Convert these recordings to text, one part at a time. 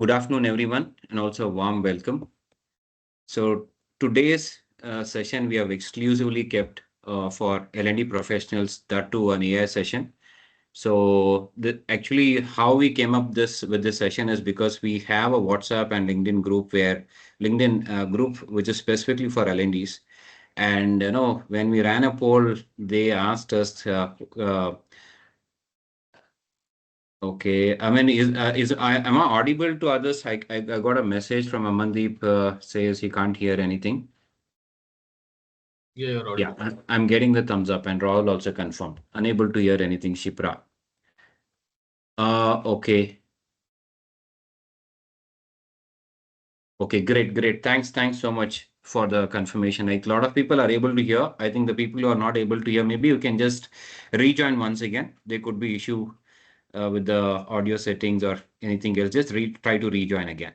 Good afternoon, everyone, and also a warm welcome. So today's session we have exclusively kept for L&D professionals, that too an AI session. So actually how we came up with this session is because we have a WhatsApp and LinkedIn group which is specifically for L&Ds. And when we ran a poll, they asked us okay. I mean, am I audible to others? I got a message from Amandeep says he can't hear anything. Yeah, you're audible. Yeah, I'm getting the thumbs up, and Rahul also confirmed. Unable to hear anything, Shipra. Okay. Okay, great. Thanks so much for the confirmation. Like a lot of people are able to hear. I think the people who are not able to hear, maybe you can just rejoin once again. There could be issue with the audio settings or anything else. Just try to rejoin again.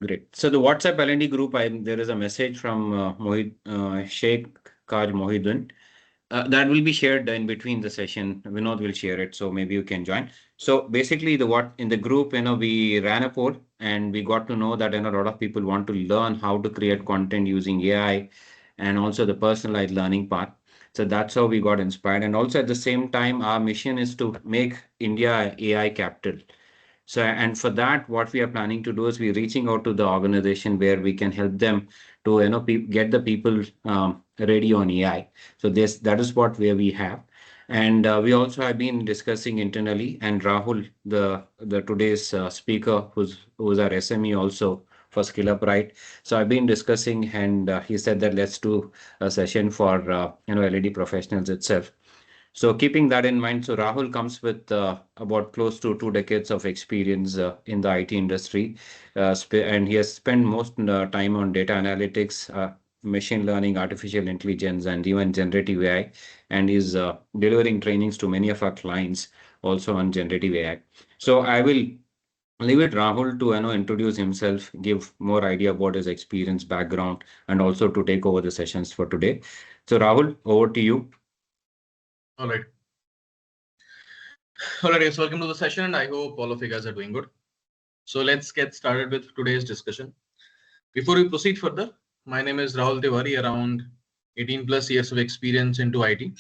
Great. So the WhatsApp L&D group, there is a message from Sheikh Kaj Mohidun. That will be shared in between the session. Vinod will share it, so maybe you can join. So basically, in the group, we ran a poll and we got to know that a lot of people want to learn how to create content using AI and also the personalized learning path. So that's how we got inspired. And also at the same time, our mission is to make India AI capital. So, and for that, what we are planning to do is we're reaching out to the organization where we can help them to, get the people ready on AI. So that is where we have. And we also have been discussing internally, and Rahul, the today's speaker, who's our SME also for SkillUpRight. So I've been discussing, and he said that let's do a session for LED professionals itself. So keeping that in mind, so Rahul comes with about close to 2 decades of experience in the IT industry, and he has spent most time on data analytics, machine learning, artificial intelligence, and even generative AI, and is delivering trainings to many of our clients also on generative AI. So I will leave it Rahul to introduce himself, give more idea about his experience, background, and also to take over the sessions for today. So Rahul, over to you. All right. Yes, welcome to the session, and I hope all of you guys are doing good. So let's get started with today's discussion. Before we proceed further, my name is Rahul Tiwari, around 18 plus years of experience into IT.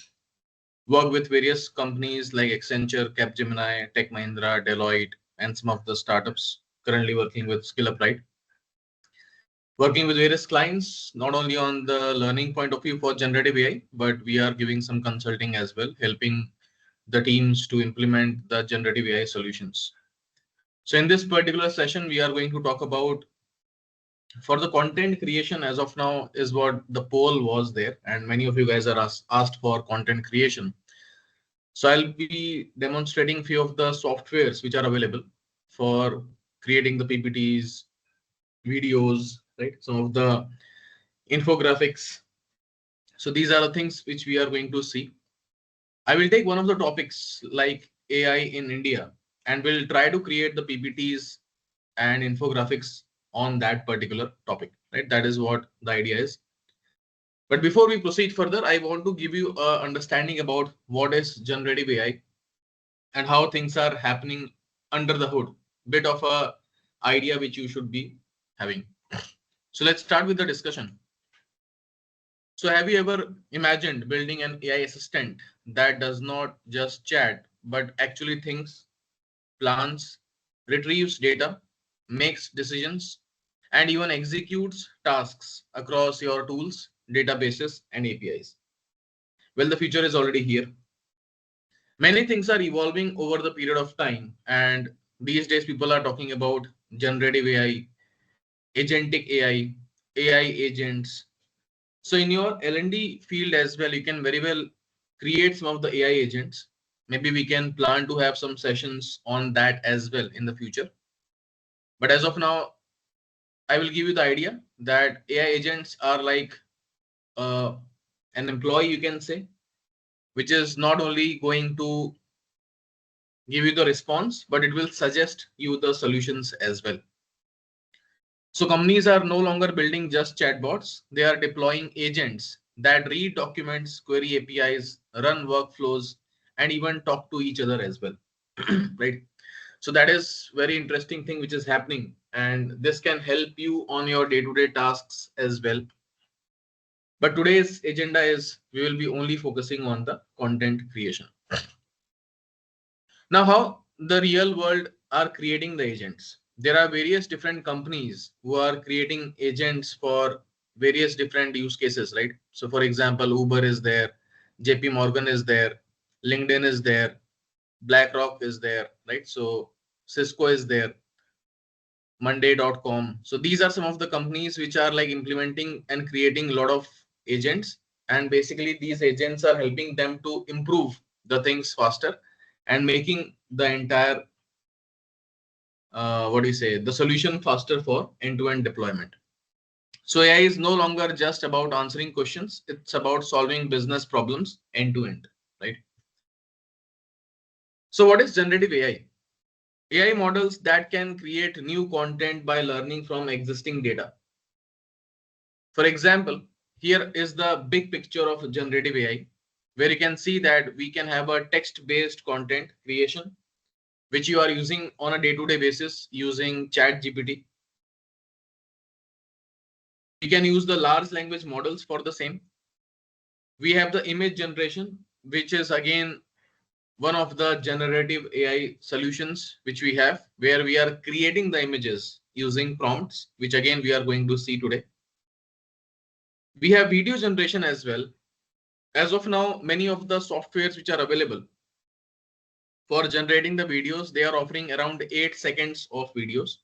Work with various companies like Accenture, Capgemini, Tech Mahindra, Deloitte, and some of the startups currently working with SkillUpRight. Working with various clients, not only on the learning point of view for generative AI, but we are giving some consulting as well, helping the teams to implement the generative AI solutions. So in this particular session, we are going to talk about, for the content creation as of now is what the poll was there, and many of you guys are asked for content creation. So I'll be demonstrating few of the softwares which are available for creating the PPTs, videos, right? Some of the infographics. So these are the things which we are going to see. I will take one of the topics like AI in India, and we'll try to create the PPTs and infographics on that particular topic, right? That is what the idea is. But before we proceed further, I want to give you an understanding about what is generative AI and how things are happening under the hood. Bit of a idea which you should be having. So let's start with the discussion. So have you ever imagined building an AI assistant that does not just chat, but actually thinks, plans, retrieves data, makes decisions, and even executes tasks across your tools, databases, and APIs? Well, the future is already here. Many things are evolving over the period of time, and these days people are talking about generative AI, agentic AI, AI agents. So in your L&D field as well, you can very well create some of the AI agents. Maybe we can plan to have some sessions on that as well in the future. But as of now, I will give you the idea that AI agents are like an employee, you can say, which is not only going to give you the response, but it will suggest you the solutions as well. So companies are no longer building just chatbots. They are deploying agents that read documents, query APIs, run workflows, and even talk to each other as well. Right. So that is very interesting thing which is happening, and this can help you on your day-to-day tasks as well. But today's agenda is we will be only focusing on the content creation. Now, how the real world are creating the agents? There are various different companies who are creating agents for various different use cases, right? So, for example, Uber is there, JP Morgan is there, LinkedIn is there, BlackRock is there, right? So, Cisco is there, Monday.com. So, these are some of the companies which are like implementing and creating a lot of agents. And basically, these agents are helping them to improve the things faster and making the entire what do you say, the solution faster for end-to-end deployment. So AI is no longer just about answering questions, it's about solving business problems end to end, right? So what is generative AI? AI models that can create new content by learning from existing data. For example, here is the big picture of generative AI, where you can see that we can have a text-based content creation, which you are using on a day-to-day basis using ChatGPT. We can use the large language models for the same. We have the image generation, which is again one of the generative AI solutions which we have, where we are creating the images using prompts, which again we are going to see today. We have video generation as well. As of now, many of the softwares which are available for generating the videos, they are offering around 8 seconds of videos,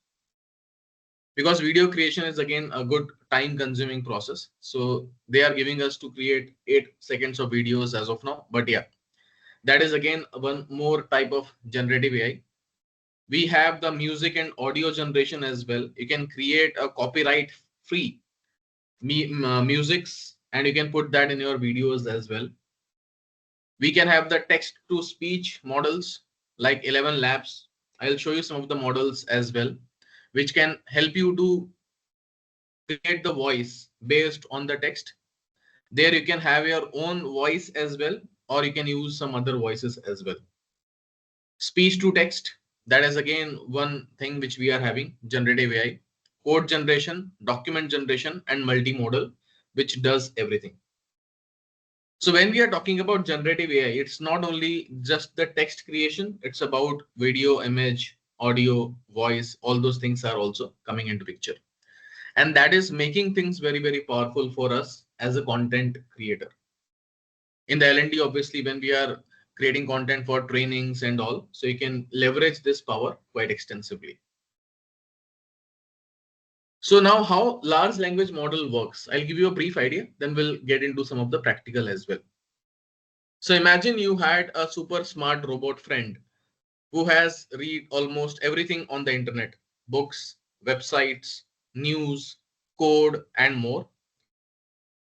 because video creation is again a good time consuming process. So they are giving us to create 8 seconds of videos as of now. But yeah, that is again one more type of generative AI. We have the music and audio generation as well. You can create a copyright free musics and you can put that in your videos as well. We can have the text to speech models like 11 labs. I'll show you some of the models as well, which can help you to create the voice based on the text. There you can have your own voice as well, or you can use some other voices as well. Speech to text, that is again one thing which we are having, generative AI. Code generation, document generation, and multimodal, which does everything. So when we are talking about generative AI, it's not only just the text creation, it's about video, image, audio, voice, all those things are also coming into picture. And that is making things very, very powerful for us as a content creator. In the L&D, obviously, when we are creating content for trainings and all, so you can leverage this power quite extensively. So now how large language model works, I'll give you a brief idea, then we'll get into some of the practical as well. So imagine you had a super smart robot friend who has read almost everything on the internet, books, websites, news, code, and more.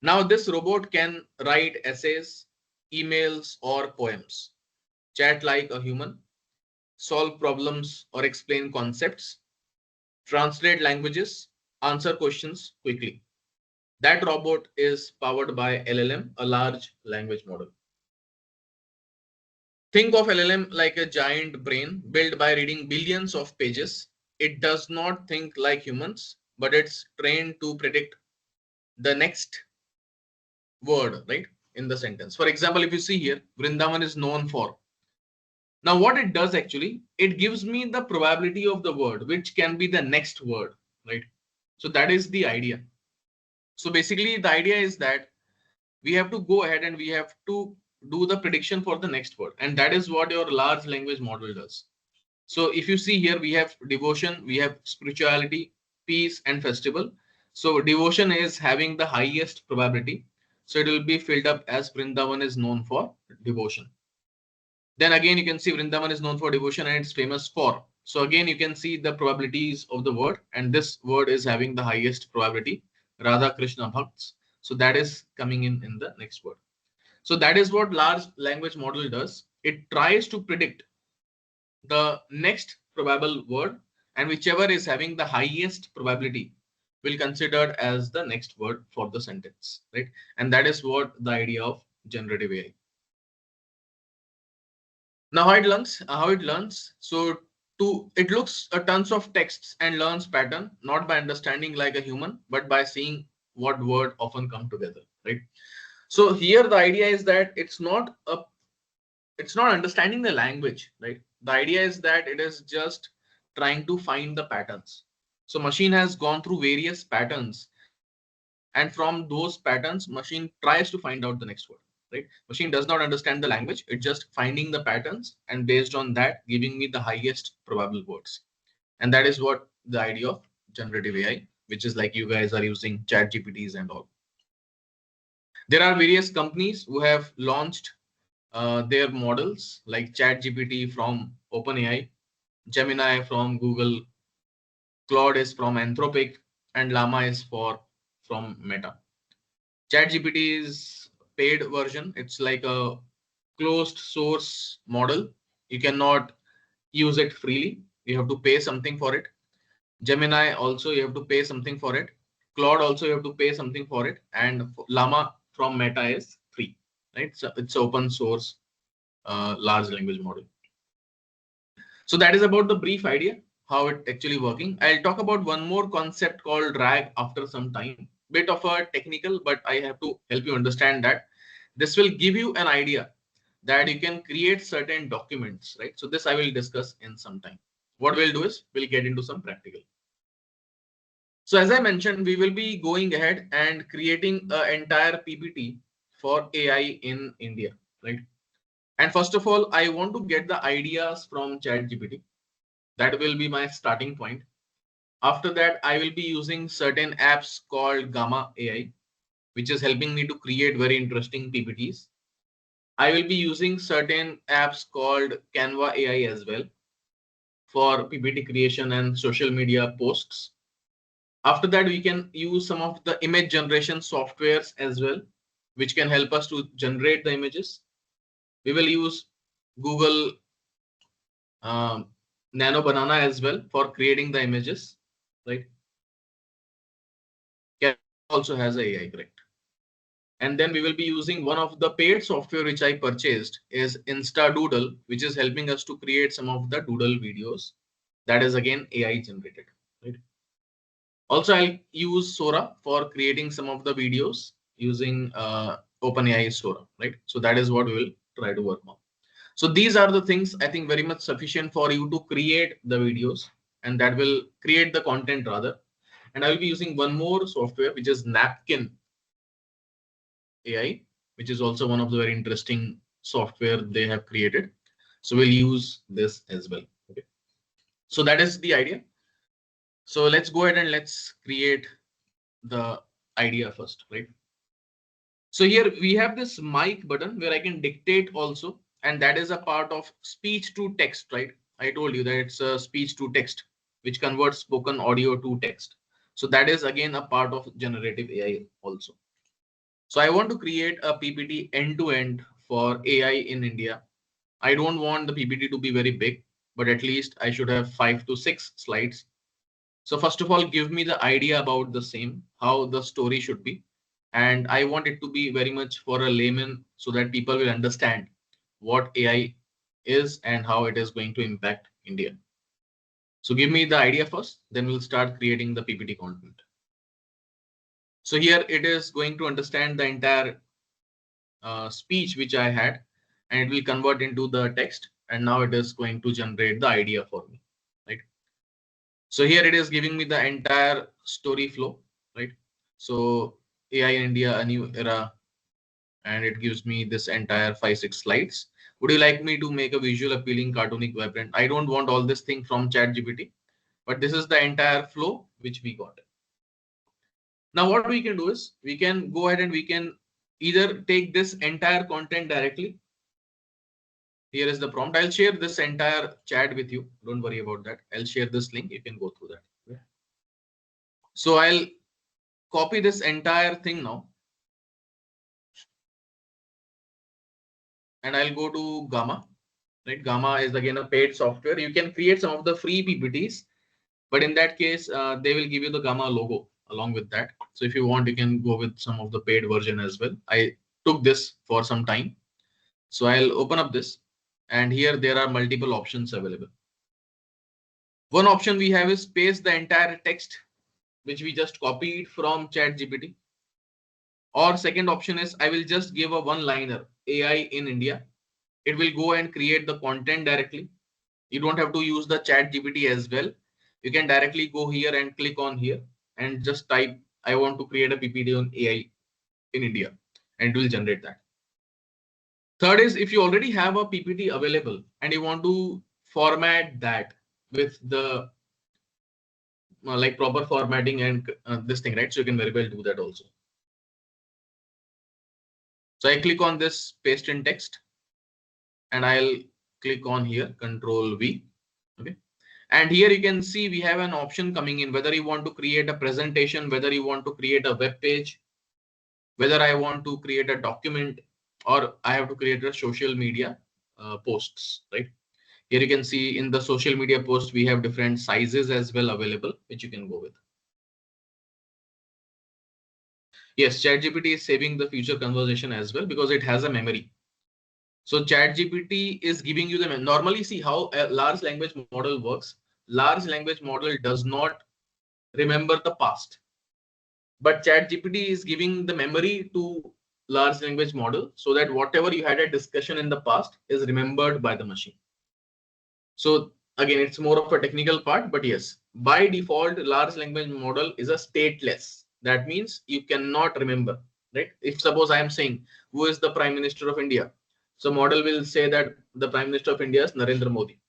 Now this robot can write essays, emails, or poems, chat like a human, solve problems or explain concepts, translate languages, answer questions quickly. That robot is powered by LLM, a large language model. Think of LLM like a giant brain built by reading billions of pages. It does not think like humans, but it's trained to predict the next word, right, in the sentence. For example, if you see here, Vrindavan is known for. Now, what it does actually, it gives me the probability of the word, which can be the next word, right? So that is the idea. So basically, the idea is that we have to go ahead and we have to do the prediction for the next word. And that is what your large language model does. So if you see here, we have devotion, we have spirituality, peace, and festival. So devotion is having the highest probability. So it will be filled up as Vrindavan is known for devotion. Then again, you can see Vrindavan is known for devotion and it's famous for. So again, you can see the probabilities of the word, and this word is having the highest probability, Radha Krishna Bhakts. So that is coming in the next word. So that is what large language model does. It tries to predict the next probable word, and whichever is having the highest probability, will considered as the next word for the sentence, right? And that is what the idea of generative AI. Now how it learns. So it looks a tons of texts and learns pattern, not by understanding like a human, but by seeing what word often come together, right? So here the idea is that it's not understanding the language, right? The idea is that it is just trying to find the patterns. So machine has gone through various patterns, and from those patterns machine tries to find out the next word, right? Machine does not understand the language, it's just finding the patterns and based on that giving me the highest probable words. And that is what the idea of generative AI, which is like you guys are using chat gpts and all. There are various companies who have launched their models like ChatGPT from OpenAI, Gemini from Google, Claude is from Anthropic, and Llama is from Meta. ChatGPT is paid version. It's like a closed source model. You cannot use it freely. You have to pay something for it. Gemini also you have to pay something for it. Claude also you have to pay something for it. And Llama from Meta is free, right? So it's open source large language model. So that is about the brief idea, how it actually working. I'll talk about one more concept called RAG after some time. Bit of a technical, but I have to help you understand that. This will give you an idea that you can create certain documents, right? So this I will discuss in some time. What we'll do is we'll get into some practical. So as I mentioned, we will be going ahead and creating an entire PPT for AI in India, right? And first of all, I want to get the ideas from ChatGPT. That will be my starting point. After that, I will be using certain apps called Gamma AI, which is helping me to create very interesting PPTs. I will be using certain apps called Canva AI as well for PPT creation and social media posts. After that, we can use some of the image generation softwares as well, which can help us to generate the images. We will use Google um, Nano Banana as well for creating the images, right? Canva also has a AI, correct? And then we will be using one of the paid software which I purchased is Instadoodle, which is helping us to create some of the doodle videos. That is again AI generated, right? Also, I'll use Sora for creating some of the videos using OpenAI Sora, right? So that is what we will try to work on. So these are the things I think very much sufficient for you to create the videos, and that will create the content rather. And I will be using one more software, which is Napkin AI, which is also one of the very interesting software they have created. So we'll use this as well. Okay. So that is the idea. So let's go ahead and let's create the idea first, right? So here we have this mic button where I can dictate also, and that is a part of speech to text, right? I told you that it's a speech to text, which converts spoken audio to text. So that is again a part of generative AI also. So I want to create a PPT end to end for AI in India. I don't want the PPT to be very big, but at least I should have 5 to 6 slides. So first of all, give me the idea about the same, how the story should be. And I want it to be very much for a layman so that people will understand what AI is and how it is going to impact India. So give me the idea first, then we'll start creating the PPT content. So here it is going to understand the entire speech which I had, and it will convert into the text. And now it is going to generate the idea for me, right? So here it is giving me the entire story flow, right? So AI in India, a new era, and it gives me this entire 5 6 slides. Would you like me to make a visual appealing, cartoonic, vibrant? I don't want all this thing from ChatGPT, but this is the entire flow which we got. Now what we can do is we can go ahead and we can either take this entire content directly. Here is the prompt. I'll share this entire chat with you. Don't worry about that. I'll share this link. You can go through that. Okay. So I'll copy this entire thing now. And I'll go to Gamma. Right? Gamma is again a paid software. You can create some of the free PPTs, but in that case, they will give you the Gamma logo along with that. So if you want, you can go with some of the paid version as well. I took this for some time. So I'll open up this, and here there are multiple options available. One option we have is paste the entire text, which we just copied from ChatGPT. Or second option is I will just give a one-liner, AI in India. It will go and create the content directly. You don't have to use the ChatGPT as well. You can directly go here and click on here and just type, I want to create a PPT on AI in India, and it will generate that. Third is if you already have a PPT available and you want to format that with the like proper formatting and this thing, right? So you can very well do that also. So I click on this paste in text, and I'll click on here, Control V. Okay. And here you can see we have an option coming in, whether you want to create a presentation, whether you want to create a web page, whether I want to create a document, or I have to create a social media posts, right? Here you can see in the social media post, we have different sizes as well available, which you can go with. Yes, ChatGPT is saving the future conversation as well because it has a memory. So ChatGPT is giving you the normally see how a large language model works. Large language model does not remember the past, but ChatGPT is giving the memory to large language model so that whatever you had a discussion in the past is remembered by the machine. So again, it's more of a technical part, but yes, by default, large language model is a stateless. That means you cannot remember, right? If suppose I am saying, who is the Prime Minister of India? So model will say that the Prime Minister of India is Narendra Modi.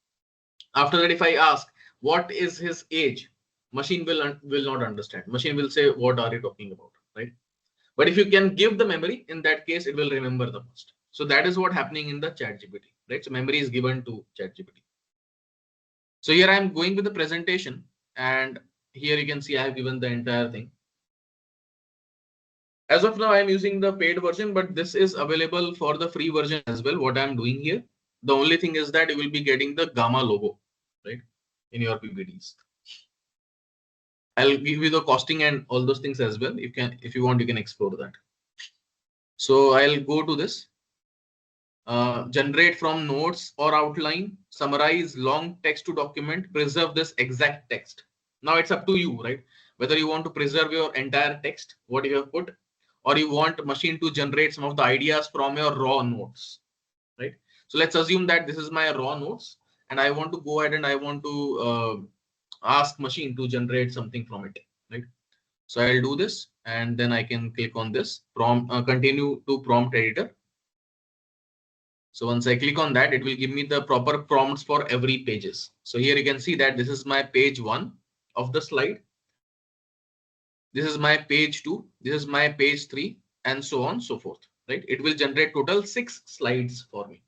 After that, if I ask, what is his age? Machine will not understand. Machine will say, what are you talking about, right? But if you can give the memory, in that case, it will remember the past. So that is what happening in the ChatGPT, right? So memory is given to ChatGPT. So here I'm going with the presentation, and here you can see I have given the entire thing. As of now, I'm using the paid version, but this is available for the free version as well. What I'm doing here, the only thing is that you will be getting the Gamma logo, right, in your PPTs. I'll give you the costing and all those things as well. You can, if you want, you can explore that. So I'll go to this. Generate from notes or outline, summarize long text to document, preserve this exact text. Now it's up to you, right? Whether you want to preserve your entire text, what you have put, or you want machine to generate some of the ideas from your raw notes, right? So let's assume that this is my raw notes, and I want to go ahead and I want to ask machine to generate something from it, right? So I'll do this, and then I can click on this prompt, continue to prompt editor. So once I click on that, it will give me the proper prompts for every pages. So here you can see that this is my page 1 of the slide. This is my page 2. This is my page 3, and so on, so forth, right? It will generate total 6 slides for me.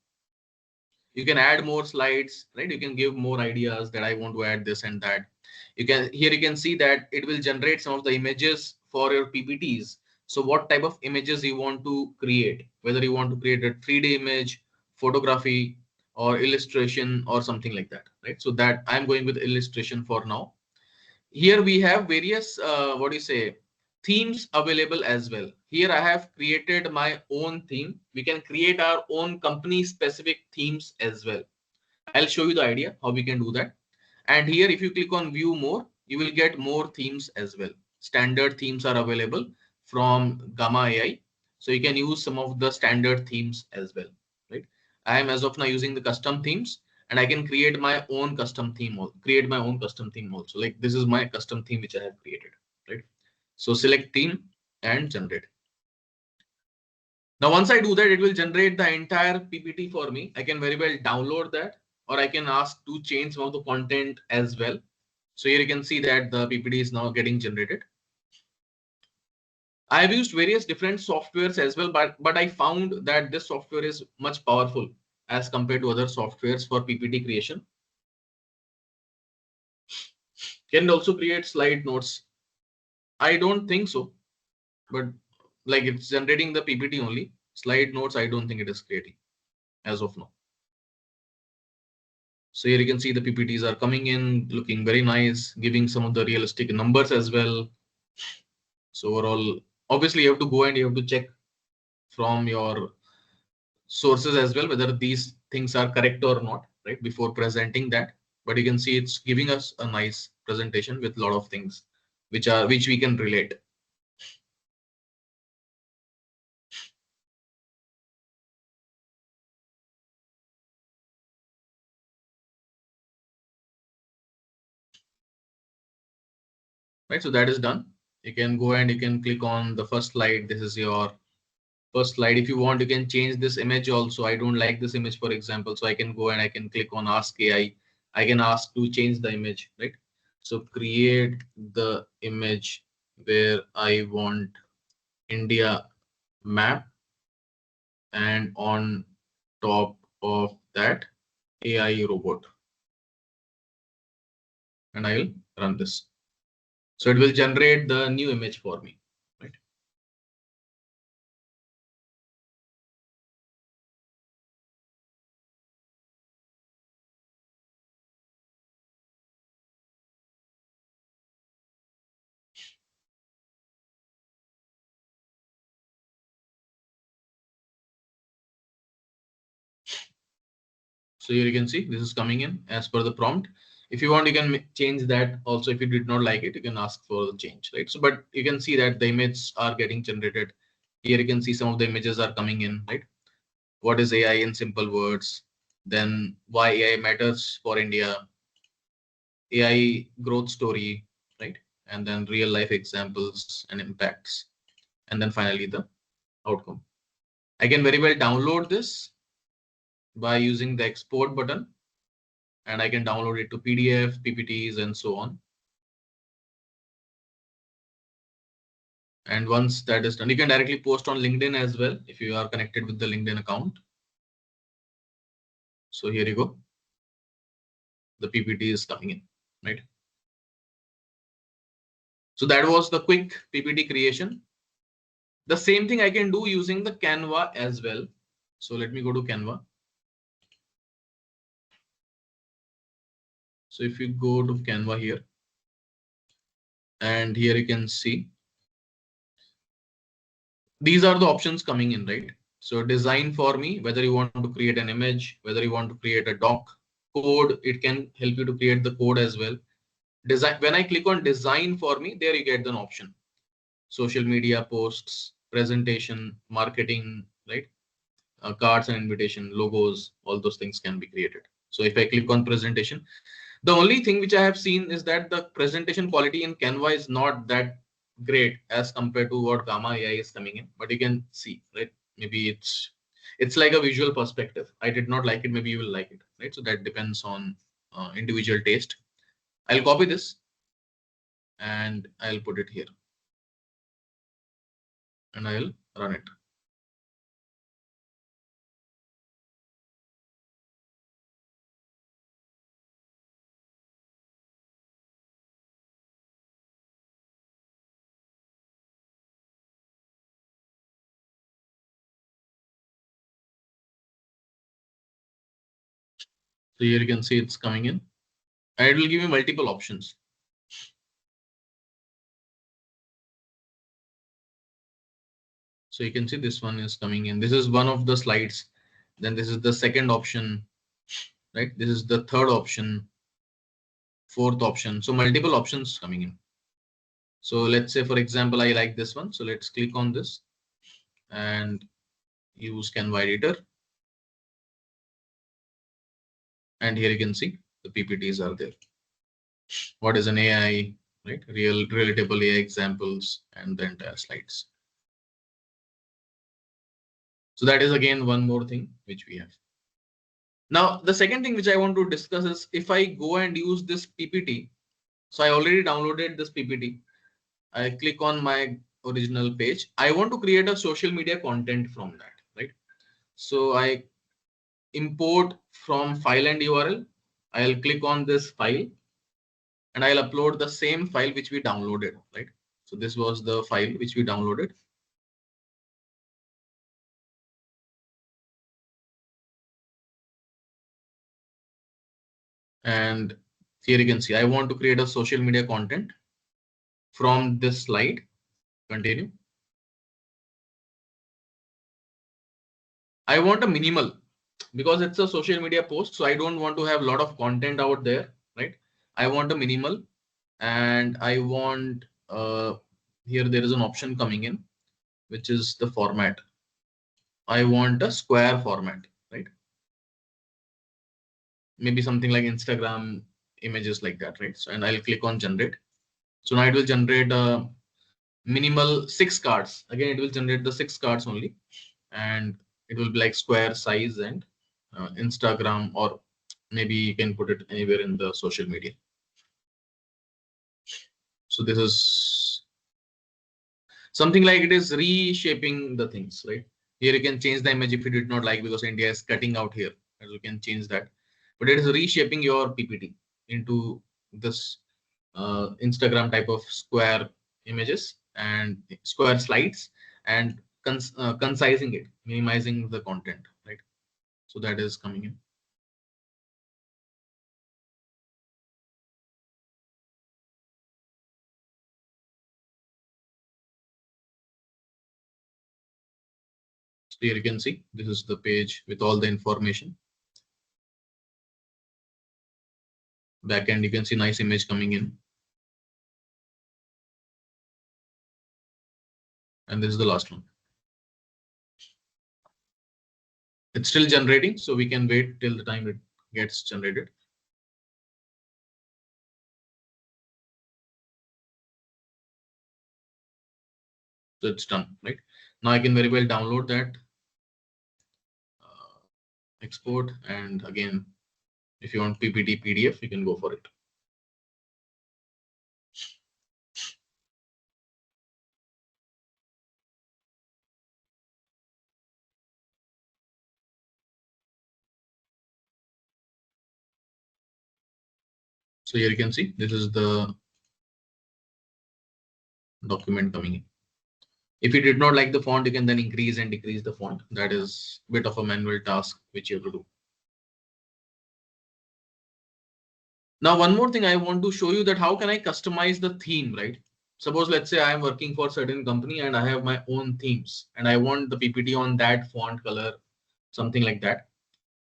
You can add more slides, right? You can give more ideas that I want to add this and that. You can, here you can see that it will generate some of the images for your PPTs. So what type of images you want to create, whether you want to create a 3D image, photography, or illustration, or something like that, right? So that I'm going with illustration for now. Here we have various what do you say, themes available as well. Here I have created my own theme. We can create our own company specific themes as well. I'll show you the idea how we can do that. And here if you click on view more, you will get more themes as well. Standard themes are available from Gamma AI, so you can use some of the standard themes as well, right? I am as of now using the custom themes, and I can create my own custom theme, also. Like this is my custom theme which I have created, right? So select theme and generate. Now once I do that, it will generate the entire PPT for me. I can very well download that, or I can ask to change some of the content as well. So here you can see that the PPT is now getting generated. I have used various different softwares as well, but I found that this software is much powerful as compared to other softwares for PPT creation. Can it also create slide notes? I don't think so, but like it's generating the PPT only. Slide notes, I don't think it is creating as of now. So here you can see the PPTs are coming in, looking very nice, giving some of the realistic numbers as well. So overall, obviously you have to go and you have to check from your sources as well whether these things are correct or not, right, before presenting that. But you can see it's giving us a nice presentation with a lot of things which we can relate. Right, so that is done. You can go and you can click on the first slide. This is your first slide. If you want, you can change this image also. I don't like this image, for example, so I can go and I can click on Ask AI. I can ask to change the image, right? So create the image where I want India map, and on top of that AI robot, and I will run this. So it will generate the new image for me, right? So here you can see this is coming in as per the prompt. If you want, you can change that also. If you did not like it, you can ask for the change, right? So, but you can see that the images are getting generated. Here you can see some of the images are coming in, right? What is AI in simple words? Then why AI matters for India, AI growth story, right? And then real life examples and impacts. And then finally the outcome. I can very well download this by using the export button, and I can download it to PDF, PPTs, and so on. And once that is done, you can directly post on LinkedIn as well if you are connected with the LinkedIn account. So here you go. The PPT is coming in, right? So that was the quick PPT creation. The same thing I can do using the Canva as well. So let me go to Canva. So if you go to Canva here, and here you can see these are the options coming in, right? So design for me, whether you want to create an image, whether you want to create a doc, code, it can help you to create the code as well. Design, when I click on design for me, there you get an option. Social media posts, presentation, marketing, right? Cards and invitation, logos, all those things can be created. So if I click on presentation, the only thing which I have seen is that the presentation quality in Canva is not that great as compared to what Gamma AI is coming in, but you can see, right? Maybe it's like a visual perspective. I did not like it. Maybe you will like it, right? So that depends on individual taste. I'll copy this and I'll put it here and I'll run it. So here you can see it's coming in. And it will give you multiple options. So you can see this one is coming in. This is one of the slides. Then this is the second option, right? This is the third option, fourth option. So multiple options coming in. So let's say, for example, I like this one. So let's click on this and use Canva editor. And here you can see the PPTs are there. What is an AI, right? Real relatable AI examples and the entire slides. So that is again one more thing which we have. Now, the second thing which I want to discuss is if I go and use this PPT. So I already downloaded this PPT. I click on my original page. I want to create a social media content from that, right? So I import from file and URL. I'll click on this file and I'll upload the same file which we downloaded, right? So this was the file which we downloaded. And here you can see I want to create a social media content from this slide, Continue. I want a minimal because it's a social media post. So I don't want to have a lot of content out there, right? I want a minimal, and I want here there is an option coming in, which is the format. I want a square format, right? Maybe something like Instagram images like that, right? So, and I'll click on generate. So now it will generate a minimal 6 cards. Again, it will generate the 6 cards only, and it will be like square size and Instagram, or maybe you can put it anywhere in the social media. So this is something like it is reshaping the things, right? Here you can change the image if you did not like, because India is cutting out here, and you can change that. But it is reshaping your PPT into this Instagram type of square images and square slides, and concising it, minimizing the content, right? So that is coming in. So here you can see this is the page with all the information. Back end, you can see nice image coming in. And this is the last one. It's still generating, so we can wait till the time it gets generated. So it's done, right? Now I can very well download that, export, and again, if you want PPT PDF, you can go for it. So here you can see this is the document coming in. If you did not like the font, you can then increase and decrease the font. That is a bit of a manual task which you have to do. Now, one more thing I want to show you, that how can I customize the theme, right? Suppose, let's say I am working for a certain company and I have my own themes and I want the PPT on that font color, something like that.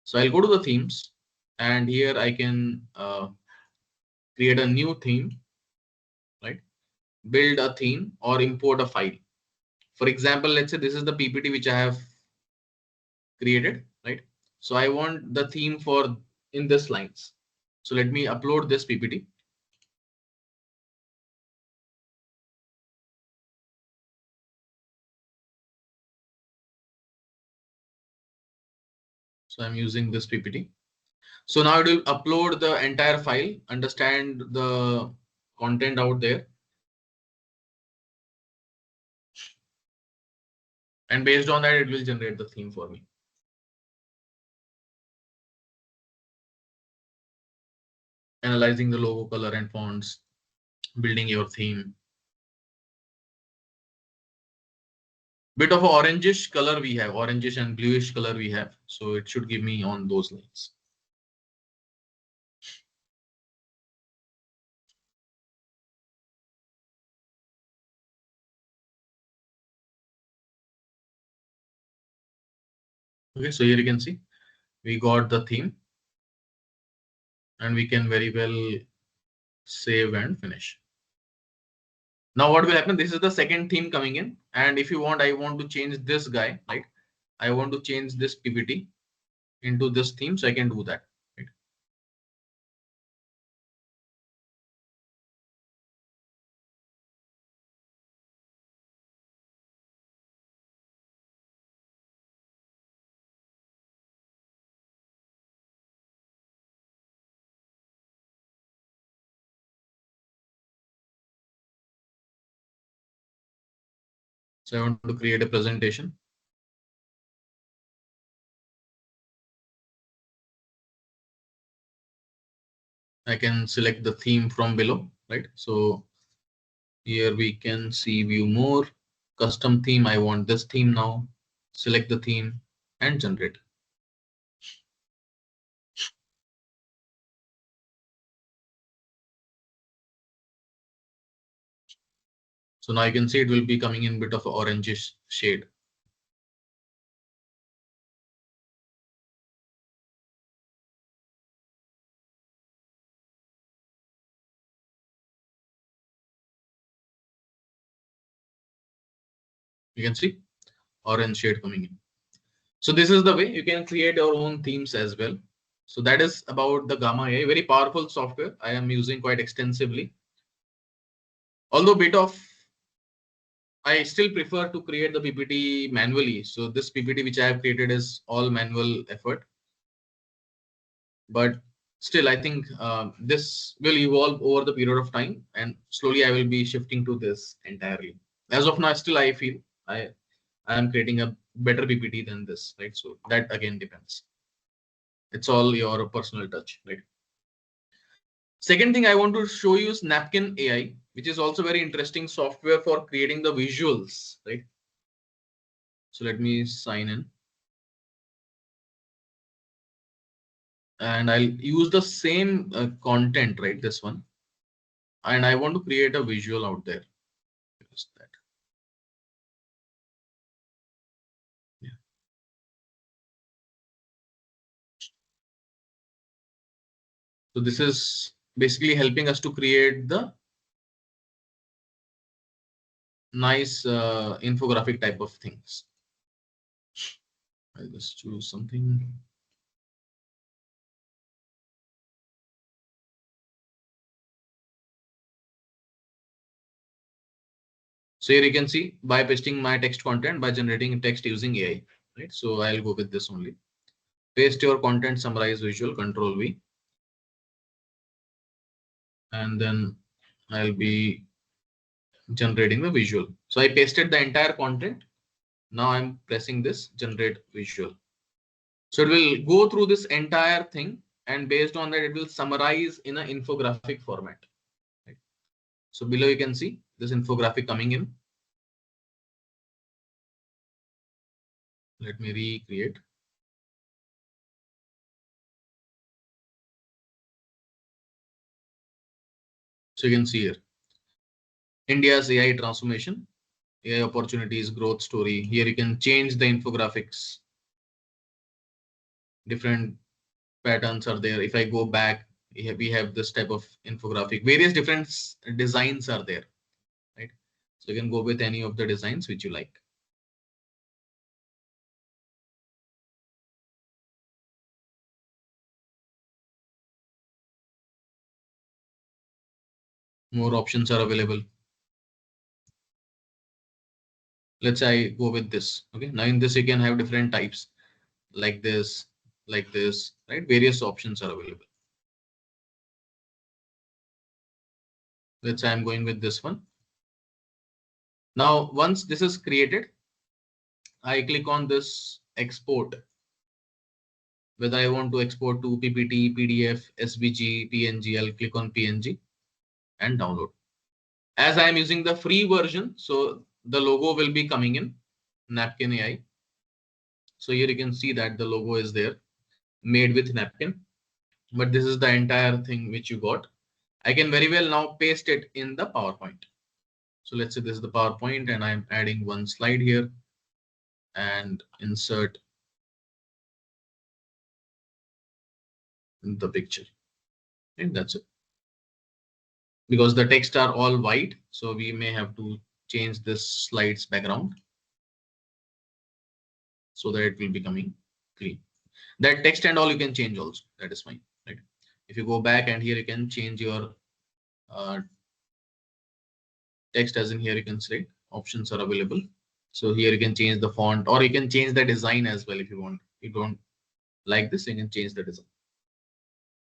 So I'll go to the themes, and here I can create a new theme, right? Build a theme or import a file. For example, let's say this is the PPT which I have created, right? So I want the theme for in this lines. So let me upload this PPT. So I'm using this PPT. So now it will upload the entire file, understand the content out there, and based on that, it will generate the theme for me. Analyzing the logo color and fonts, building your theme. Bit of a orangish color we have, orangish and bluish color we have. So it should give me on those lines. Okay, so here you can see we got the theme, and we can very well save and finish. Now what will happen? This is the second theme coming in, and if you want, I want to change this guy, right? I want to change this PPT into this theme, so I can do that, right? So I want to create a presentation. I can select the theme from below, right? So here we can see view more, custom theme. I want this theme now. Select the theme and generate. So now you can see it will be coming in bit of an orangish shade. You can see orange shade coming in. So this is the way you can create your own themes as well. So that is about the Gamma AI, very powerful software I am using quite extensively. Although bit of, I still prefer to create the PPT manually. So this PPT which I have created is all manual effort. But still, I think this will evolve over the period of time, and slowly I will be shifting to this entirely. As of now, still I feel I am creating a better PPT than this, right? So that again depends. It's all your personal touch, right? Second thing I want to show you is Napkin AI, which is also very interesting software for creating the visuals, right? So let me sign in. And I'll use the same content, right? This one. And I want to create a visual out there. Just that. Yeah. So this is basically helping us to create the nice infographic type of things. I'll just choose something. So here you can see by pasting my text content by generating text using AI, right? So I'll go with this only. Paste your content, summarize visual, Control V. And then I'll be generating the visual. So I pasted the entire content. Now I'm pressing this generate visual. So it will go through this entire thing, and based on that, it will summarize in an infographic format. Right? So below you can see this infographic coming in. Let me recreate. So you can see here India's AI transformation, AI opportunities, growth story. Here you can change the infographics. Different patterns are there. If I go back, we have this type of infographic. Various different designs are there, right? So you can go with any of the designs which you like. More options are available. Let's say I go with this. Okay, now in this you can have different types like this, right? Various options are available. Let's say I'm going with this one. Now, once this is created, I click on this export. Whether I want to export to PPT, PDF, SVG, PNG, I'll click on PNG and download. As I am using the free version, so the logo will be coming in Napkin AI. So here you can see that the logo is there, made with Napkin. But this is the entire thing which you got. I can very well now paste it in the PowerPoint. So let's say this is the PowerPoint and I'm adding one slide here and insert the picture. And that's it. Because the text are all white, so we may have to change this slide's background so that it will be coming clean. That text and all you can change also. That is fine. Right? If you go back and here you can change your text, as in here you can select options are available. So here you can change the font, or you can change the design as well if you want. If you don't like this, you can change the design.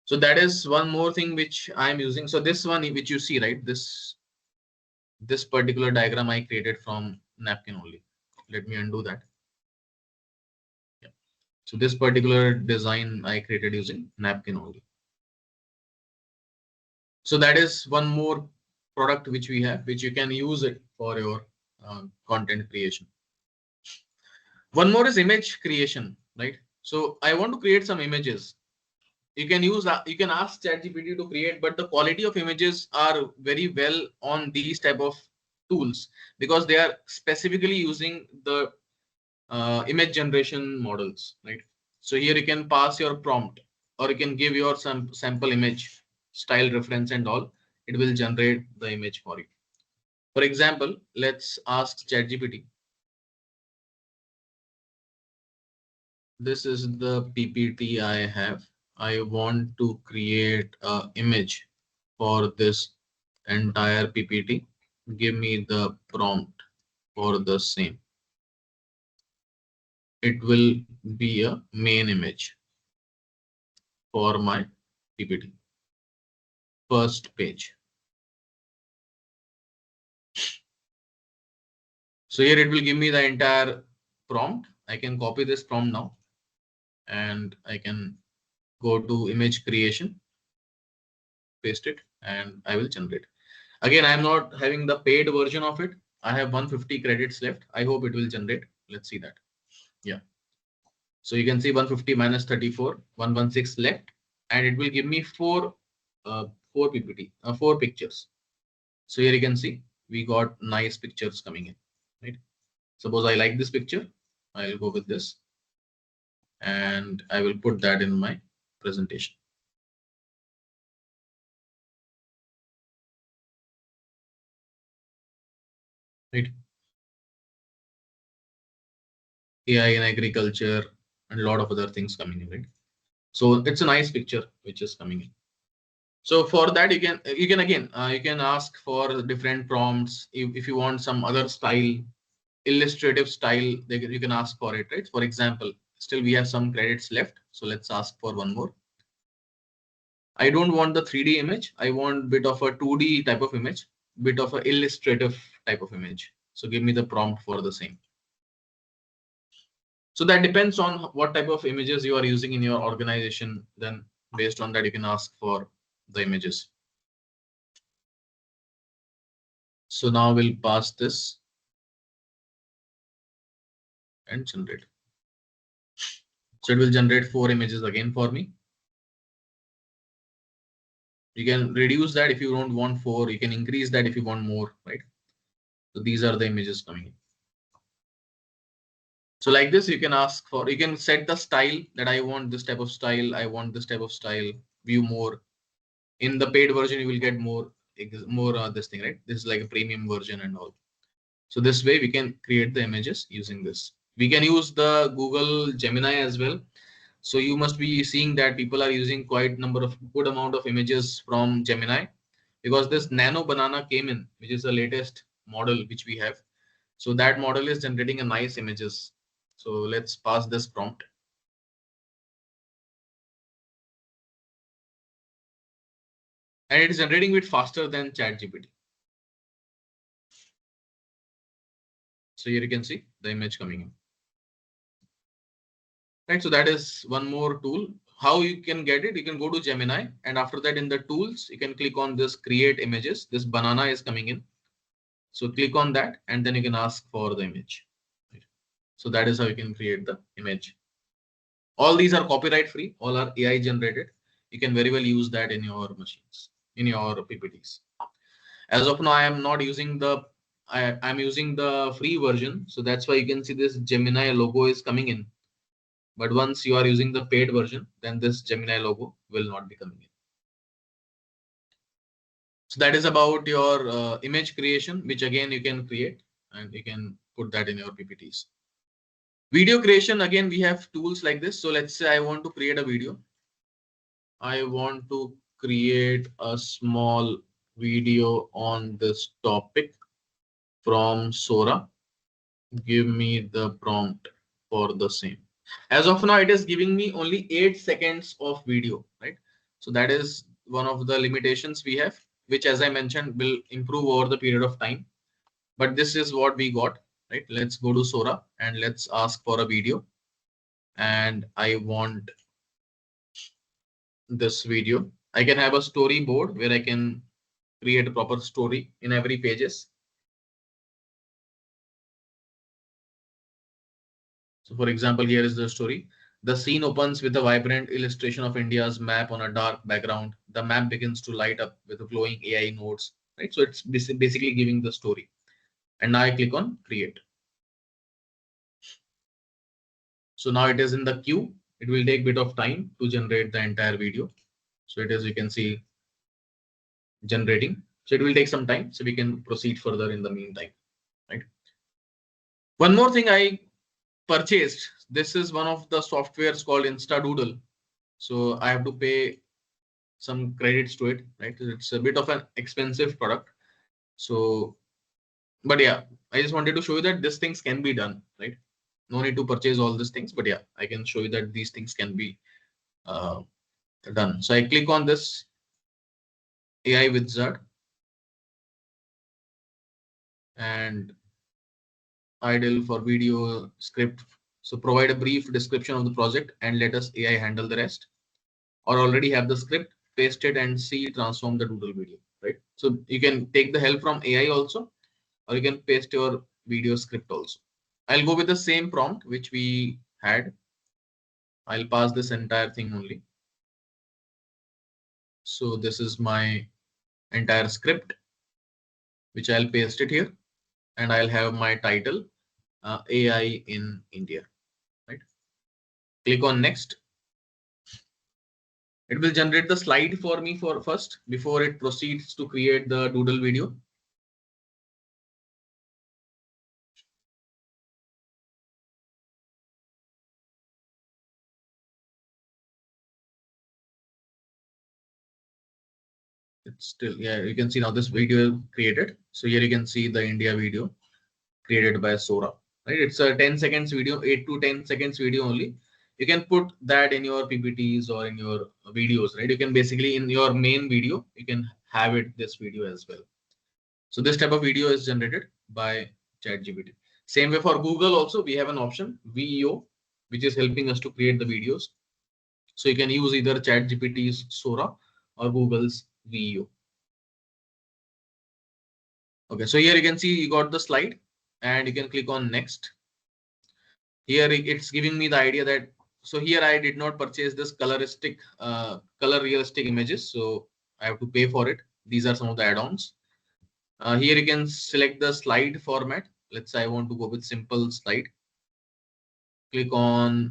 So that is one more thing which I'm using. So this one which you see, right, this particular diagram I created from Napkin only. Let me undo that. Yeah. So this particular design I created using Napkin only. So that is one more product which we have, which you can use it for your content creation. One more is image creation, right? So I want to create some images. You can use, you can ask ChatGPT to create, but the quality of images are very well on these type of tools because they are specifically using the image generation models, right? So here you can pass your prompt or you can give your some sample image, style reference and all. It will generate the image for you. For example, let's ask ChatGPT. This is the PPT I have. I want to create an image for this entire PPT. Give me the prompt for the same. It will be a main image for my PPT. First page. So here it will give me the entire prompt. I can copy this prompt now and I can go to image creation, paste it, and I will generate. Again, I'm not having the paid version of it. I have 150 credits left. I hope it will generate. Let's see that. Yeah. So you can see 150 minus 34, 116 left, and it will give me four PPT, four pictures. So here you can see we got nice pictures coming in, right? Suppose I like this picture, I'll go with this, and I will put that in my presentation. Right? AI in agriculture and a lot of other things coming in, right? So it's a nice picture which is coming in. So for that you can again you can ask for different prompts if you want some other style, illustrative style, you can ask for it, right? For example, still we have some credits left, so let's ask for one more. I don't want the 3D image. I want bit of a 2D type of image, bit of a illustrative type of image. So give me the prompt for the same. So that depends on what type of images you are using in your organization. Then based on that, you can ask for the images. So now we'll pass this and generate. So it will generate 4 images again for me. You can reduce that if you don't want 4. You can increase that if you want more, right? So these are the images coming in. So like this, you can ask for, you can set the style that I want this type of style. I want this type of style, view more. In the paid version, you will get more this thing, right? This is like a premium version and all. So this way we can create the images using this. We can use the Google Gemini as well. So you must be seeing that people are using quite good amount of images from Gemini because this Nano Banana came in, which is the latest model which we have. So that model is generating a nice images. So let's pass this prompt. And it is generating it faster than ChatGPT. So here you can see the image coming in. Right, so that is one more tool. How you can get it? You can go to Gemini, and after that in the tools, you can click on this create images. This banana is coming in. So click on that, and then you can ask for the image. Right. So that is how you can create the image. All these are copyright free. All are AI generated. You can very well use that in your machines, in your PPTs. As of now, I am not using I'm using the free version. So that's why you can see this Gemini logo is coming in. But once you are using the paid version, then this Gemini logo will not be coming in. So that is about your image creation, which again you can create and you can put that in your PPTs. Video creation, again, we have tools like this. So let's say I want to create a video. I want to create a small video on this topic from Sora. Give me the prompt for the same. As of now, it is giving me only 8 seconds of video, right? So that is one of the limitations we have, which, as I mentioned, will improve over the period of time. But this is what we got, right? Let's go to Sora and let's ask for a video. And I want this video. I can have a storyboard where I can create a proper story in every pages. So for example, here is the story. The scene opens with a vibrant illustration of India's map on a dark background. The map begins to light up with glowing AI nodes, right? So it's basically giving the story. And now I click on create. So now it is in the queue. It will take a bit of time to generate the entire video. So it is, you can see, generating. So it will take some time. So we can proceed further in the meantime, right? One more thing I purchased. This is one of the softwares called Instadoodle. So I have to pay some credits to it, right? It's a bit of an expensive product. So, but yeah, I just wanted to show you that these things can be done, right? No need to purchase all these things, but yeah, I can show you that these things can be uh, done. So I click on this AI wizard and idle for video script. So provide a brief description of the project and let us AI handle the rest. Or already have the script, paste it and see transform the doodle video, right? So you can take the help from AI also, or you can paste your video script also. I'll go with the same prompt which we had. I'll pass this entire thing only. So this is my entire script, which I'll paste it here, and I'll have my title, AI in India, right? Click on next. It will generate the slide for me for first before it proceeds to create the doodle video. It's still, yeah, you can see now this video created. So here you can see the India video created by Sora, right? It's a 10 seconds video, 8 to 10 seconds video only. You can put that in your PPTs or in your videos, right? You can basically in your main video, you can have it this video as well. So this type of video is generated by ChatGPT. Same way for Google also, we have an option VEO, which is helping us to create the videos. So you can use either ChatGPT's Sora or Google's VEO. Okay, so here you can see you got the slide and you can click on next. Here it's giving me the idea that, so here I did not purchase this color realistic images, so I have to pay for it. These are some of the add-ons. Here you can select the slide format. Let's say I want to go with simple slide. Click on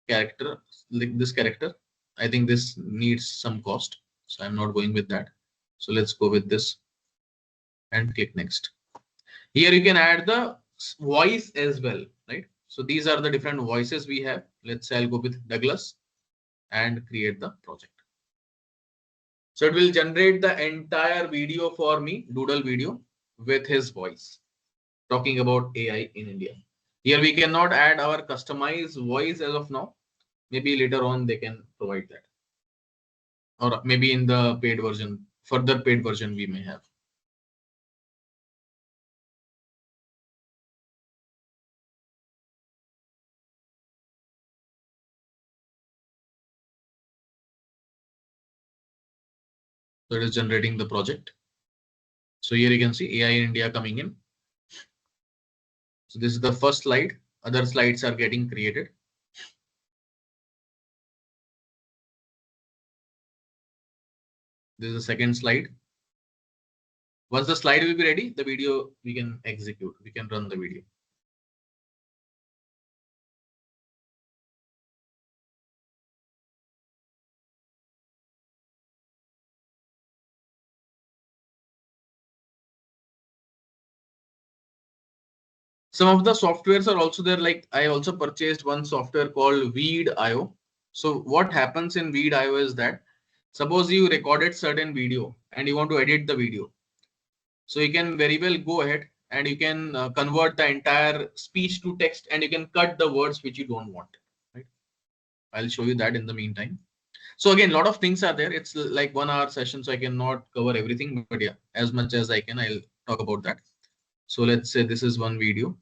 character, like this character. I think this needs some cost, so I'm not going with that. So let's go with this and click next. Here you can add the voice as well, right? So these are the different voices we have. Let's say I'll go with Douglas and create the project. So it will generate the entire video for me, doodle video with his voice, talking about AI in India. Here we cannot add our customized voice as of now. Maybe later on they can provide that. Or maybe in the paid version, further paid version we may have. So it is generating the project. So here you can see AI in India coming in. So this is the first slide. Other slides are getting created. This is the second slide. Once the slide will be ready, the video we can execute. We can run the video. Some of the softwares are also there. Like I also purchased one software called Veed.io. So what happens in Veed.io is that suppose you recorded certain video and you want to edit the video. So you can very well go ahead and you can convert the entire speech to text and you can cut the words which you don't want. Right? I'll show you that in the meantime. So again, a lot of things are there. It's like 1 hour session, so I cannot cover everything, but yeah, as much as I can, I'll talk about that. So let's say this is one video.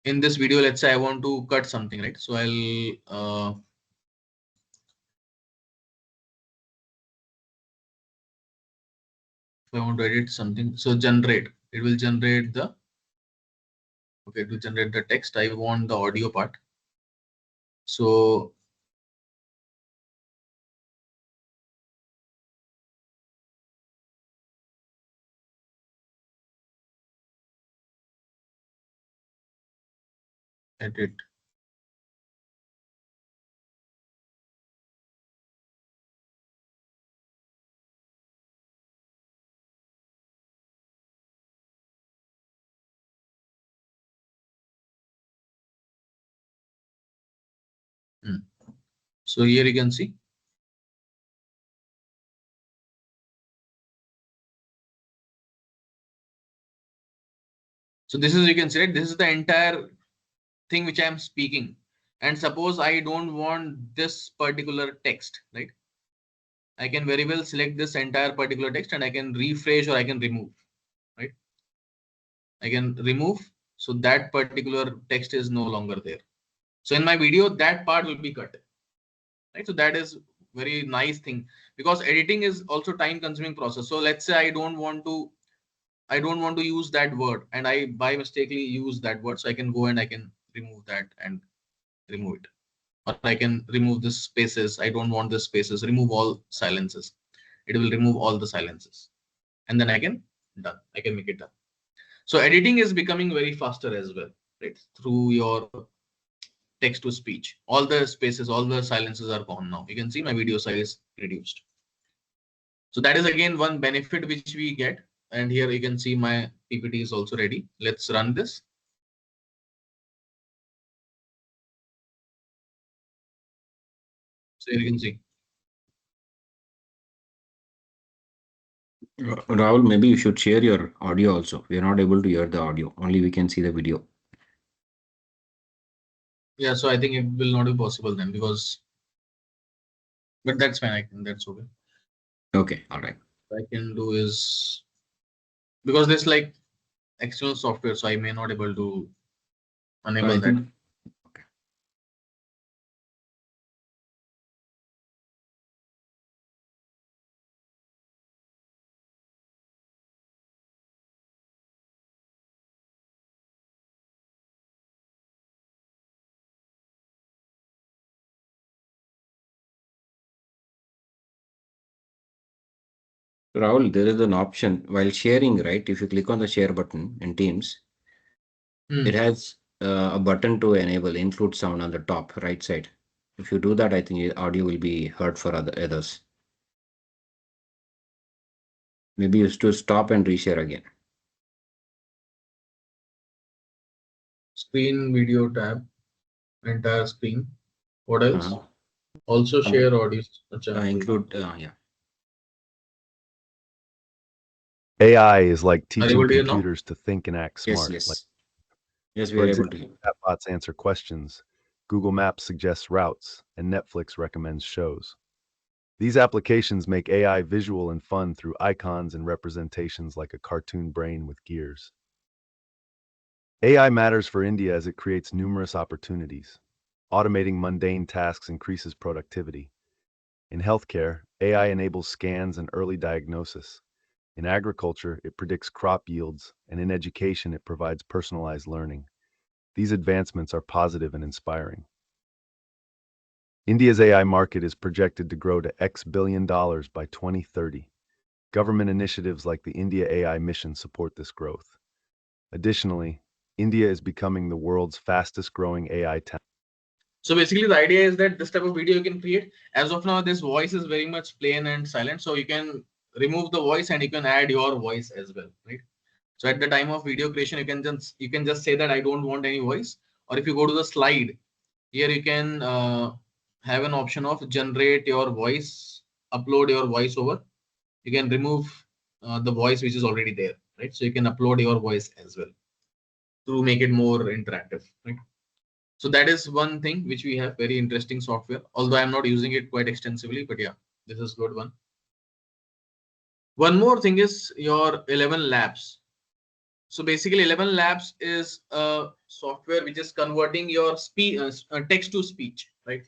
In this video, let's say I want to cut something, right? So I'll if I want to edit something, so generate, it will generate the, okay, to generate the text. I want the audio part. So edit. So here you can see. So this is, you can see, right? This is the entire thing which I am speaking. And suppose I don't want this particular text, right? I can very well select this entire particular text and I can refresh or I can remove, right? I can remove. So that particular text is no longer there. So in my video, that part will be cut, right? So that is very nice thing, because editing is also time consuming process. So let's say I don't want to use that word and I by mistakenly use that word. So I can go and I can remove that and remove it. Or I can remove the spaces. I don't want the spaces, remove all silences. It will remove all the silences. And then I can make it done. So editing is becoming very faster as well, right? Through your text to speech. All the spaces, all the silences are gone now. You can see my video size reduced. So that is again one benefit which we get. And here you can see my PPT is also ready. Let's run this. So here you can see. Rahul, maybe you should share your audio also. We are not able to hear the audio, only we can see the video. Yeah, so I think it will not be possible then, because, but that's fine. I think that's okay. Okay, all right. What I can do is, because this like external software, so I may not able to I enable that. think Rahul, there is an option while sharing, right? If you click on the share button in Teams, it has a button to enable include sound on the top right side. If you do that, I think your audio will be heard for others. Maybe you to stop and reshare again. Screen video tab, entire screen. What else? Uh-huh. Also share audio. Include, yeah. AI is like Are you teaching able to hear now? computers to think and act Yes, smart. yes. Yes, we For are able example, to. chatbots answer questions, Google Maps suggests routes, and Netflix recommends shows. These applications make AI visual and fun through icons and representations like a cartoon brain with gears. AI matters for India as it creates numerous opportunities. Automating mundane tasks increases productivity. In healthcare, AI enables scans and early diagnosis. In agriculture, it predicts crop yields, and in education, it provides personalized learning. These advancements are positive and inspiring. India's AI market is projected to grow to X billion dollars by 2030. Government initiatives like the India AI mission support this growth. Additionally, India is becoming the world's fastest growing AI town. So basically the idea is that this type of video you can create. As of now, this voice is very much plain and silent. So you can remove the voice and you can add your voice as well, right? So at the time of video creation, you can just say that I don't want any voice. Or if you go to the slide, here you can have an option of generate your voice, upload your voice over. You can remove the voice which is already there, right? So you can upload your voice as well to make it more interactive, right? So that is one thing which we have, very interesting software, although I'm not using it quite extensively, but yeah, this is good one. One more thing is your 11 labs. So basically 11 labs is a software which is converting your text to speech, right?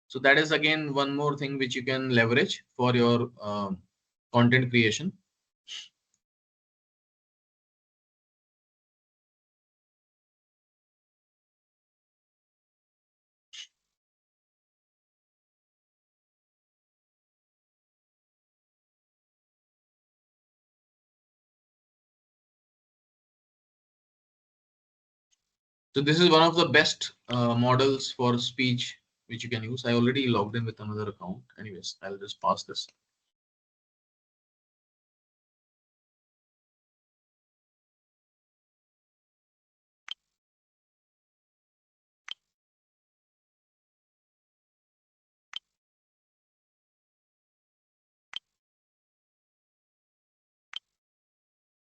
So that is again one more thing which you can leverage for your content creation. So this is one of the best models for speech which you can use. I already logged in with another account. Anyways, I'll just pass this.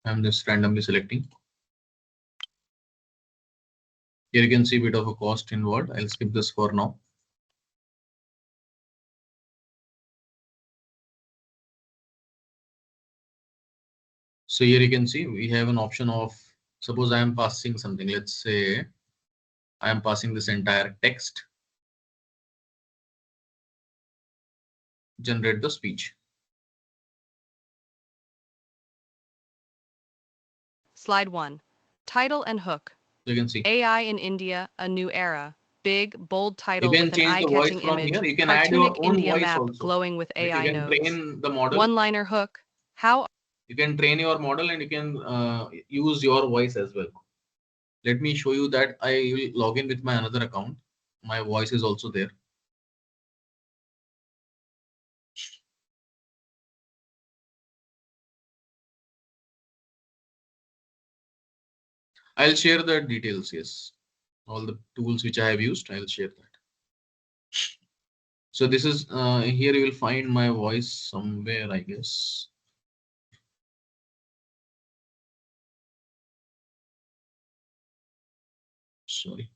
I'm just randomly selecting. Here you can see a bit of a cost involved. I'll skip this for now. So here you can see we have an option of, suppose I am passing something. Let's say I am passing this entire text. Generate the speech. Slide 1. Title and hook. You can see. AI in India, a new era. Big, bold title You can with an change the voice eye-catching from image. here. You can add your Cartoonic own India voice map also. glowing with Right? AI You can nodes. train the model. One-liner hook. How? You can train your model and you can use your voice as well. Let me show you that. I will log in with my another account. My voice is also there. I'll share the details. Yes, all the tools which I have used, I'll share that. So this is here you will find my voice somewhere, I guess. Sorry.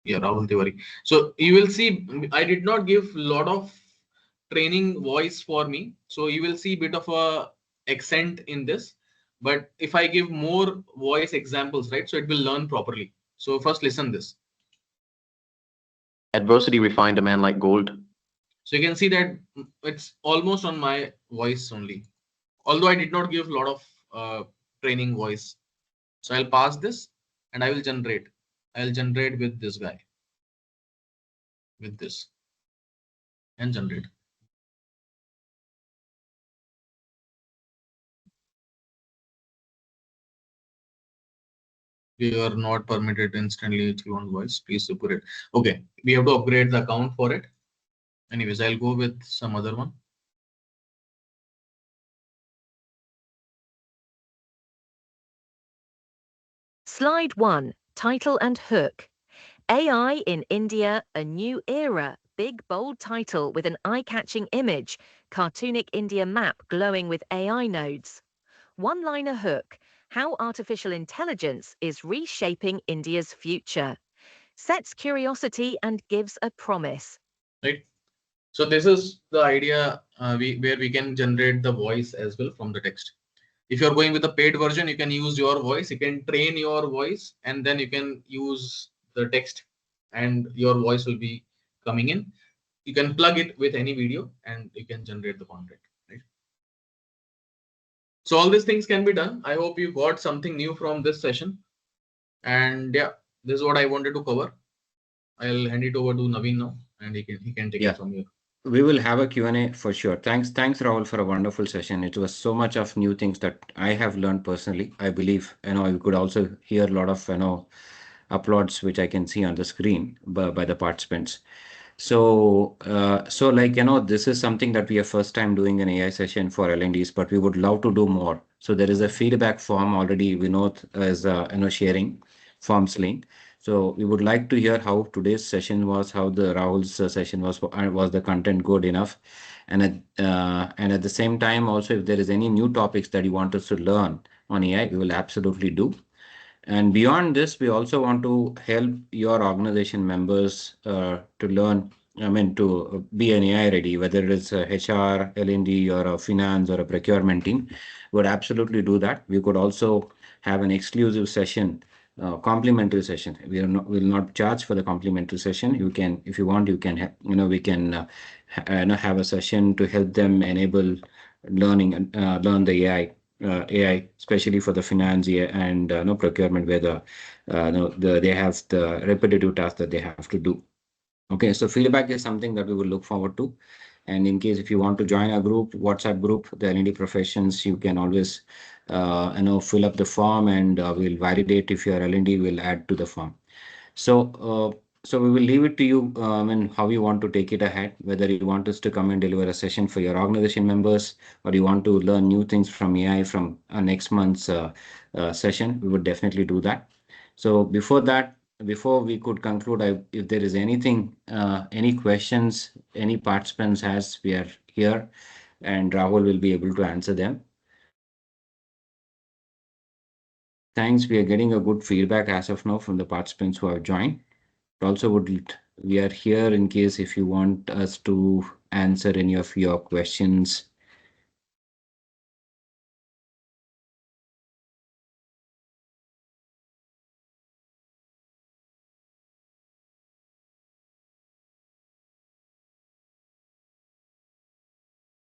Yeah, Rahul Tiwari. So you will see I did not give a lot of training voice for me. So you will see a bit of a accent in this. But if I give more voice examples, right, so it will learn properly. So first listen this. Adversity refined a man like gold. So you can see that it's almost on my voice only. Although I did not give a lot of training voice. So I'll pass this and I will generate. I'll generate with this guy. With this. And generate. You are not permitted instantly if you want voice. Please support it. Okay, we have to upgrade the account for it. Anyways, I'll go with some other one. Slide 1. Title and hook. AI in India, a new era. Big, bold title with an eye-catching image. Cartoonic India map glowing with AI nodes. One-liner hook. How artificial intelligence is reshaping India's future. Sets curiosity and gives a promise. Right. So this is the idea where we can generate the voice as well from the text. If you're going with the paid version, you can use your voice. You can train your voice and then you can use the text and your voice will be coming in. You can plug it with any video and you can generate the content. Right? So all these things can be done. I hope you got something new from this session. And yeah, this is what I wanted to cover. I'll hand it over to Naveen now and he can take it from here. We will have a Q&A for sure. Thanks, Rahul, for a wonderful session. It was so much of new things that I have learned personally. I believe, you could also hear a lot of, applauds, which I can see on the screen by the participants. So, this is something that we are first time doing an AI session for L&Ds, but we would love to do more. So there is a feedback form already. Vinod is, sharing forms link. So we would like to hear how today's session was, how the Rahul's session was the content good enough, and at the same time also if there is any new topics that you want us to learn on AI, we will absolutely do. And beyond this, we also want to help your organization members to learn, to be an AI ready, whether it is a HR, L&D, or a finance or a procurement team, would absolutely do that. We could also have an exclusive session, complimentary session. We will not charge for the complimentary session. You can, if you want, you can, we can have a session to help them enable learning and learn the AI, especially for the finance and procurement, where they have the repetitive tasks that they have to do. Okay, so feedback is something that we will look forward to. And in case if you want to join a group, WhatsApp group, the L&D professions, you can always fill up the form, and we'll validate if your L&D will add to the form. So we will leave it to you, and how you want to take it ahead, whether you want us to come and deliver a session for your organization members, or you want to learn new things from AI from next month's session, we would definitely do that. So before we could conclude, if there is anything, any questions, any participants has, we are here, and Rahul will be able to answer them. Thanks. We are getting a good feedback as of now from the participants who have joined. Also, we are here in case if you want us to answer any of your questions.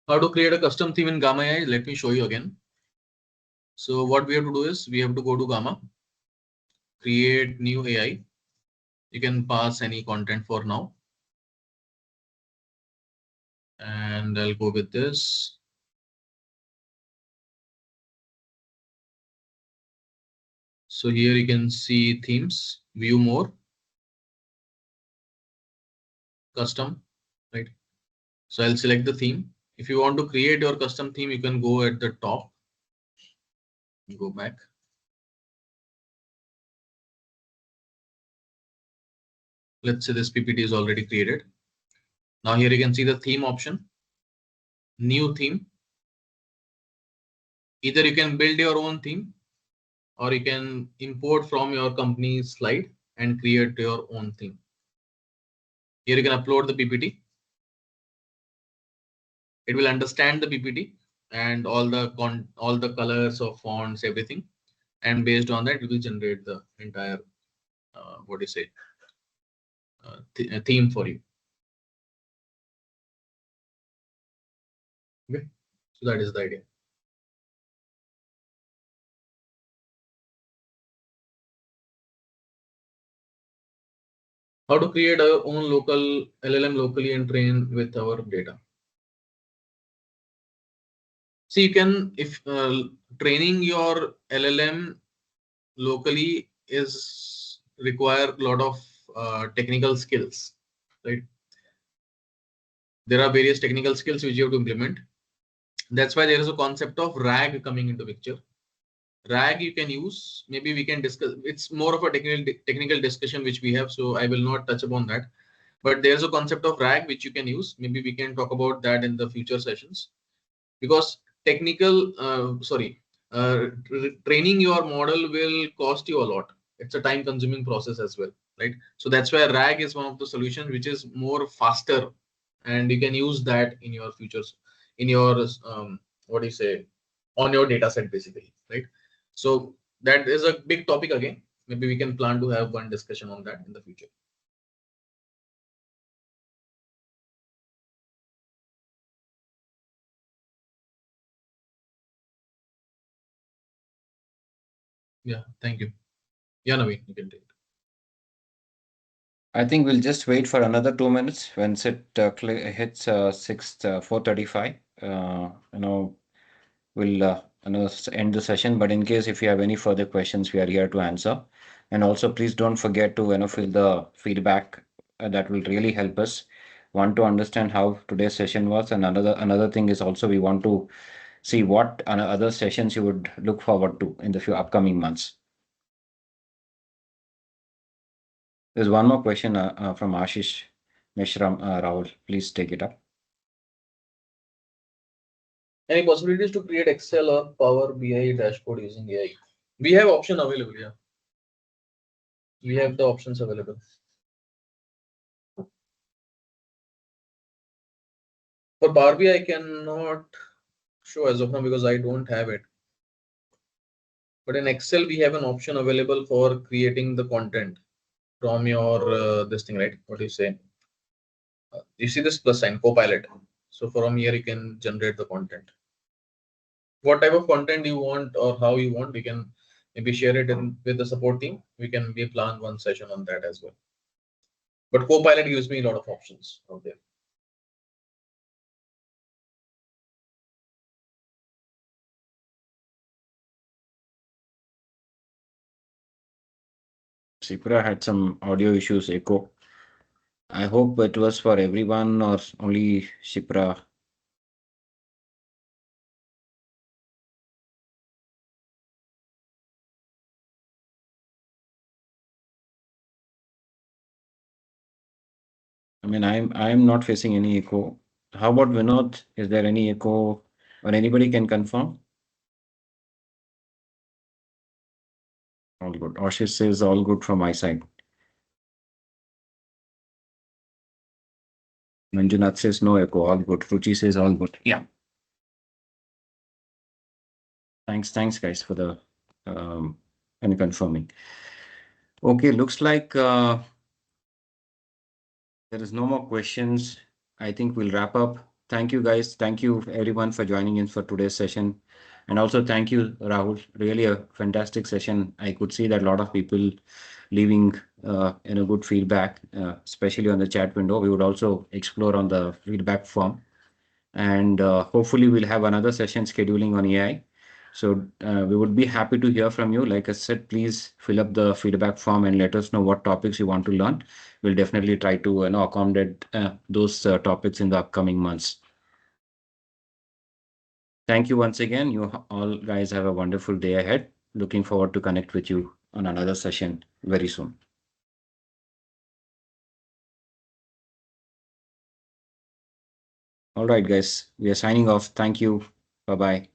How to create a custom theme in Gamma AI? Let me show you again. So what we have to do is we have to go to Gamma, create new AI. You can pass any content for now. And I'll go with this. So here you can see themes, view more, custom, right? So I'll select the theme. If you want to create your custom theme, you can go at the top. Go back. Let's say this PPT is already created. Now here you can see the theme option, new theme. Either you can build your own theme, or you can import from your company's slide and create your own theme. Here you can upload the PPT. It will understand the PPT and all the colors of fonts, everything, and based on that, it will generate the entire theme for you. Okay, so that is the idea. How to create our own local LLM locally and train with our data. See, you can, if training your LLM locally is require a lot of technical skills, right? There are various technical skills which you have to implement. That's why there is a concept of RAG coming into picture. RAG you can use. Maybe we can discuss. It's more of a technical discussion which we have, so I will not touch upon that. But there's a concept of RAG which you can use. Maybe we can talk about that in the future sessions. Because training your model will cost you a lot. It's a time-consuming process as well, right? So that's why RAG is one of the solutions which is more faster, and you can use that in your futures, in your on your data set basically, right? So that is a big topic again. Maybe we can plan to have one discussion on that in the future. Yeah, thank you. Yeah, Naveen, you can take it. I think we'll just wait for another 2 minutes. Once it hits 4:35, we'll end the session. But in case if you have any further questions, we are here to answer. And also, please don't forget to fill the feedback. That will really help us. Want to understand how today's session was, and another thing is also we want to see what other sessions you would look forward to in the few upcoming months. There's one more question from Ashish Mishram. Rahul, please take it up. Any possibilities to create Excel or Power BI dashboard using AI? We have option available, yeah. We have the options available. For Power BI, I cannot show as of now because I don't have it. But in Excel, we have an option available for creating the content from your this thing, right? What do you say? You see this plus sign, Copilot. So from here, you can generate the content. What type of content you want or how you want, we can maybe share it with the support team. We can maybe plan one session on that as well. But Copilot gives me a lot of options out there. Shipra had some audio issues, echo. I hope it was for everyone or only Shipra. I mean, I'm not facing any echo. How about Vinod? Is there any echo or anybody can confirm? All good. Ashish says all good from my side. Manjunath says no echo, all good. Ruchi says all good. Yeah. Thanks, guys, for the and confirming. Okay, looks like there is no more questions. I think we'll wrap up. Thank you, guys. Thank you, everyone, for joining in for today's session. And also, thank you, Rahul. Really a fantastic session. I could see that a lot of people leaving good feedback, especially on the chat window. We would also explore on the feedback form. And hopefully, we'll have another session scheduling on AI. So we would be happy to hear from you. Like I said, please fill up the feedback form and let us know what topics you want to learn. We'll definitely try to accommodate those topics in the upcoming months. Thank you once again. You all guys have a wonderful day ahead. Looking forward to connect with you on another session very soon. All right, guys, we are signing off. Thank you. Bye bye.